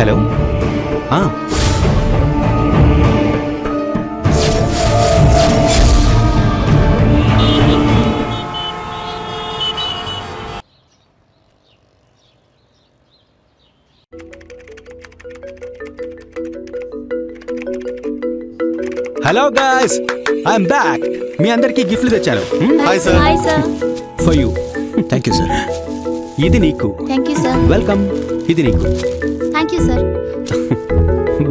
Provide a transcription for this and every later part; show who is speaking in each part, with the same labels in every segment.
Speaker 1: Hello. Hello guys, I'm back. మీ అందరికి గిఫ్ట్లు తెచ్చాను.
Speaker 2: Hi sir. Hi sir.
Speaker 1: For you. Thank you sir. ఇది నీకు.
Speaker 2: Thank you sir.
Speaker 1: వెల్కమ్. ఇది నీకు.
Speaker 2: Thank you sir.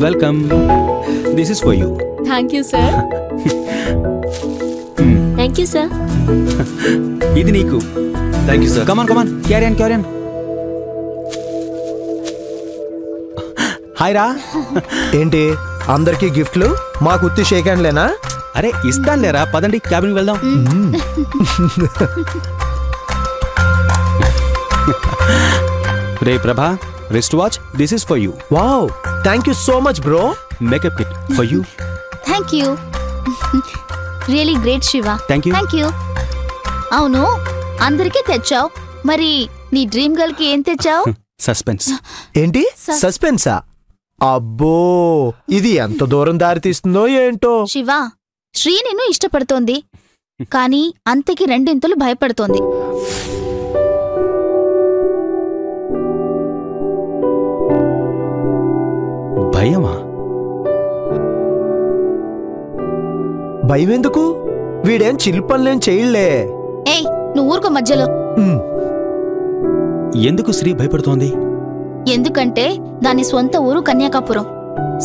Speaker 1: Welcome. This is for you.
Speaker 2: Thank you sir. Thank you sir.
Speaker 1: ఇది నీకు.
Speaker 3: Thank you sir.
Speaker 1: Come on come on, carry on carry on. Hi రా.
Speaker 4: ఏంటి అందరికి గిఫ్ట్లు, మాకు ఉత్తి షేక్ హ్యాండ్లేనా?
Speaker 1: అరే ఇస్తానులేరా, పదండి క్యాబిన్కి వెళ్దాం. రే ప్రభా, wrist watch, this is for you.
Speaker 4: Wow, thank you so much bro.
Speaker 1: Makeup kit for you.
Speaker 2: Thank you. Really great Shiva.
Speaker 1: Thank you.
Speaker 2: Thank you. అవును, అందరికీ తెచ్చావు, మరి నీ డ్రీమ్ గర్ల్ కి ఏం తెచ్చావు?
Speaker 1: సస్పెన్స్.
Speaker 4: ఏంటి సస్పెన్సా? అబ్బో, ఇది ఎంత దూరం దారి తీస్తుందో ఏంటో.
Speaker 2: శివ, శ్రీ నిన్ను ఇష్టపడుతోంది, కానీ అంతకి రెండింతలు భయపడుతోంది.
Speaker 1: భయమా?
Speaker 4: భయం ఎందుకు? వీడేం చిల్పన్లేం చేయలే.
Speaker 2: ఏయ్, నువ్వు ఊరుకో మధ్యలో.
Speaker 1: ఎందుకు శ్రీ భయపడుతోంది?
Speaker 2: ఎందుకంటే దాని స్వంత ఊరు కన్యాకాపురం.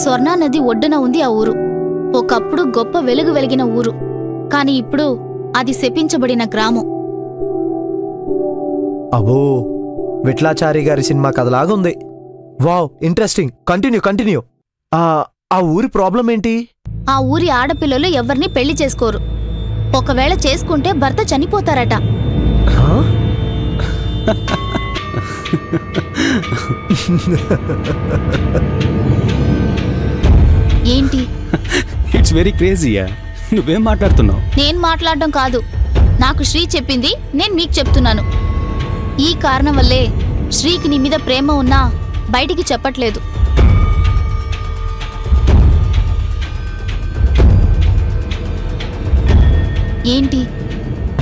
Speaker 2: స్వర్ణా నది ఒడ్డున ఉంది ఆ ఊరు. ఒకప్పుడు గొప్ప వెలుగు వెలిగిన ఊరు, కాని ఇప్పుడు అది శపించబడిన గ్రామం.
Speaker 4: అబ్బో, విట్లాచారి గారి సినిమా కథలాగుంది. Wow, interesting. Continue continue. ఆ ఊరి ప్రాబ్లం ఏంటి?
Speaker 2: ఆ ఊరి ఆడపిల్లలు ఎవరిని పెళ్లి చేసుకోరు. ఒకవేళ చేసుకుంటే భర్త చనిపోతారట. ఏంటి?
Speaker 1: ఇట్స్ వెరీ క్రేజీయా. నువ్వేం మాట్లాడుతున్నావు?
Speaker 2: నేను మాట్లాడడం కాదు, నాకు శ్రీ చెప్పింది, నేను మీకు చెప్తున్నాను. ఈ కారణం వల్లే శ్రీకి నీ మీద ప్రేమ ఉన్నా బయటికి చెప్పట్లేదు. ఏంటి,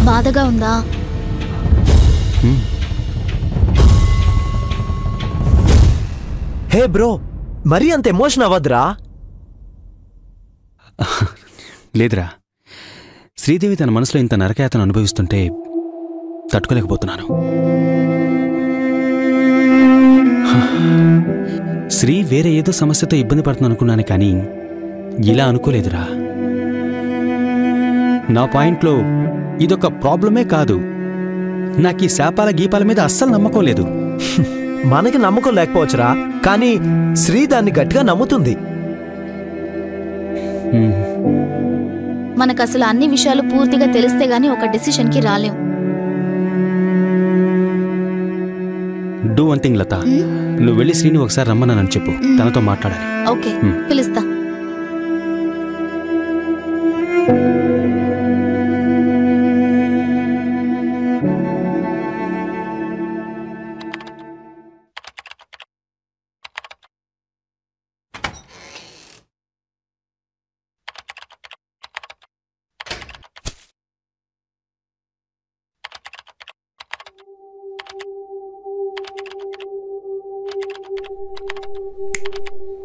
Speaker 2: బాధగా ఉందా?
Speaker 4: హే బ్రో, మరీ అంత ఎమోషన్ అవ్వద్దురా.
Speaker 1: లేదురా, శ్రీదేవి తన మనసులో ఇంత నరకయాతను అనుభవిస్తుంటే తట్టుకోలేకపోతున్నాను. శ్రీ వేరే ఏదో సమస్యతో ఇబ్బంది పడుతుంది అనుకున్నాను, కానీ ఇలా అనుకోలేదురా. నా పాయింట్లో ఇదొక ప్రాబ్లమే కాదు. నాకు ఈ శాపాల గీపాల మీద అస్సలు నమ్మకం లేదు.
Speaker 4: మనకి నమ్మకం లేకపోవచ్చురా, కానీ శ్రీ దాన్ని గట్టిగా నమ్ముతుంది.
Speaker 2: మనకసలు అన్ని విషయాలు పూర్తిగా తెలిస్తే గానీ ఒక డెసిషన్కి రాలేం.
Speaker 1: డూ వన్ థింగ్ లత, నువ్వు వెళ్ళి శ్రీని ఒకసారి రమ్మన్నానని చెప్పు, తనతో మాట్లాడాలి.
Speaker 2: ఓకే, పిలుస్తా.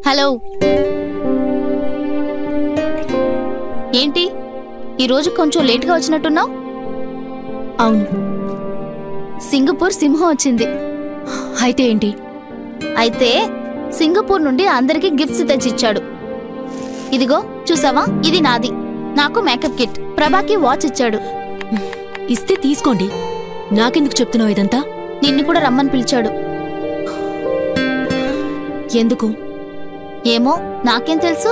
Speaker 2: హలో, ఏంటి ఈరోజు కొంచెం లేట్గా వచ్చినట్టున్నావు?
Speaker 5: అవును,
Speaker 2: సింగపూర్ సింహం వచ్చింది.
Speaker 5: అయితే ఏంటి?
Speaker 2: అయితే సింగపూర్ నుండి అందరికీ గిఫ్ట్స్ తెచ్చిచ్చాడు. ఇదిగో చూసావా, ఇది నాది. నాకు మేకప్ కిట్. ప్రభాకి వాచ్ ఇచ్చాడు.
Speaker 5: ఇస్తే తీసుకోండి, నాకెందుకు చెప్తున్నావు ఇదంతా?
Speaker 2: నిన్ను కూడా రమ్మని పిలిచాడు.
Speaker 5: ఎందుకు?
Speaker 2: ఏమో, నాకేం తెలుసు.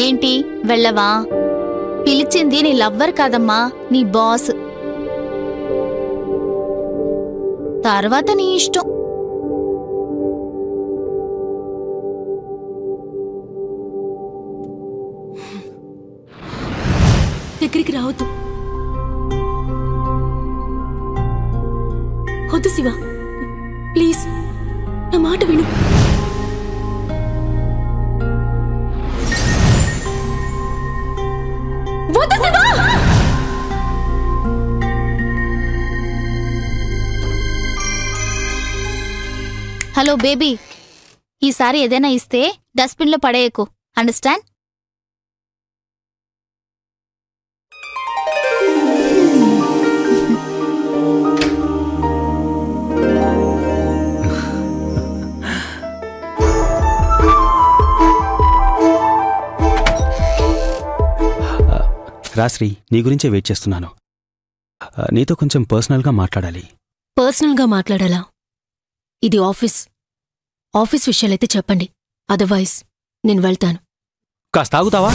Speaker 2: ఏంటి వెళ్ళవా? పిలిచింది నీ లవ్వర్ కాదమ్మా, నీ బాస్. తర్వాత నీ ఇష్టం.
Speaker 5: దగ్గరికి రావద్దు. వద్దు శివ, ప్లీజ్ నా మాట విను. వద్దు శివ!
Speaker 2: హలో బేబీ, ఈసారి ఏదైనా ఇస్తే డస్ట్బిన్లో పడేయకు, అండర్స్టాండ్?
Speaker 1: రాశ్రీ, నీ గురించే వెయిట్ చేస్తున్నాను. నీతో కొంచెం పర్సనల్గా మాట్లాడాలి.
Speaker 5: పర్సనల్గా మాట్లాడాలా? ఇది ఆఫీస్ విషయాలైతే చెప్పండి, అదర్వైజ్ నేను వెళ్తాను.
Speaker 1: కాస్త ఆగుతావా?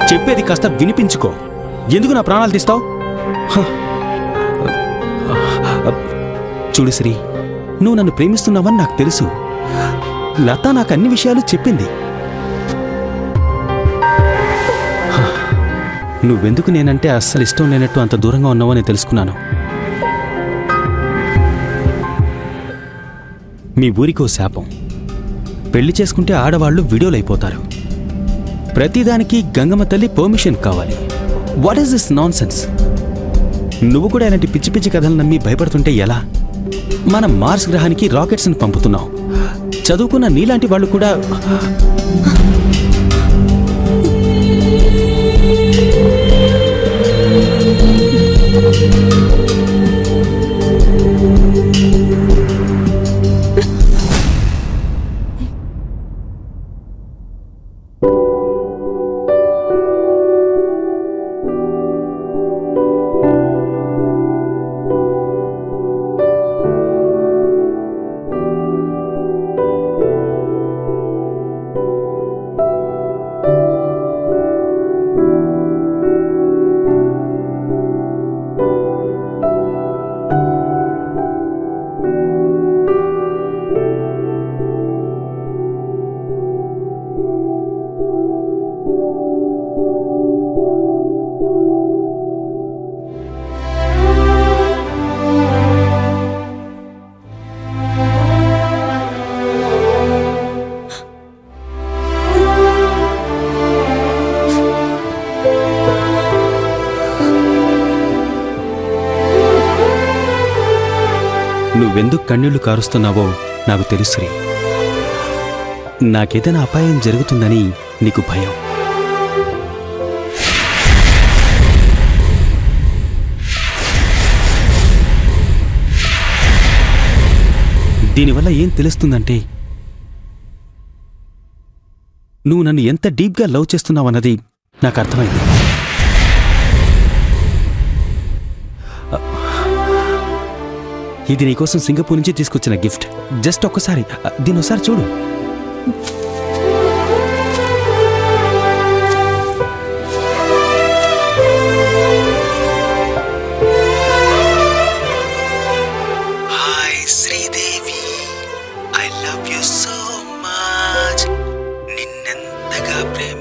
Speaker 1: చెప్పేది కాస్త వినిపించుకో. ఎందుకు నా ప్రాణాలు తీస్తావు? చూడు శ్రీ, నువ్వు నన్ను ప్రేమిస్తున్నావని నాకు తెలుసు. లత నాకు అన్ని విషయాలు చెప్పింది. నువ్వెందుకు నేనంటే అస్సలు ఇష్టం లేనట్టు అంత దూరంగా ఉన్నావని తెలుసుకున్నాను. మీ ఊరికో శాపం. పెళ్లి చేసుకుంటే ఆడవాళ్లు విడోలైపోతారు. ప్రతిదానికి గంగమ్మ తల్లి పర్మిషన్ కావాలి. What is this non sense? నువ్వు కూడా ఇలాంటి పిచ్చి పిచ్చి కథలు నమ్మి భయపడుతుంటే ఎలా? మనం మార్స్ గ్రహానికి రాకెట్స్ని పంపుతున్నాం. చదువుకున్న నీలాంటి వాళ్ళు కూడా నువ్వెందుకు కన్నీళ్లు కారుస్తున్నావో నాకు తెలుసు శ్రీ. నాకేదైనా అపాయం జరుగుతుందని నీకు భయం. దీనివల్ల ఏం తెలుస్తుందంటే నువ్వు నన్ను ఎంత డీప్గా లవ్ చేస్తున్నావన్నది నాకు అర్థమైంది. ఇది నీకోసం సింగపూర్ నుంచి తీసుకొచ్చిన గిఫ్ట్. జస్ట్ ఒక్కసారి దీనోసారి చూడు. Hi Sridevi, I love you so much. నిన్నెంతగా ప్రేమ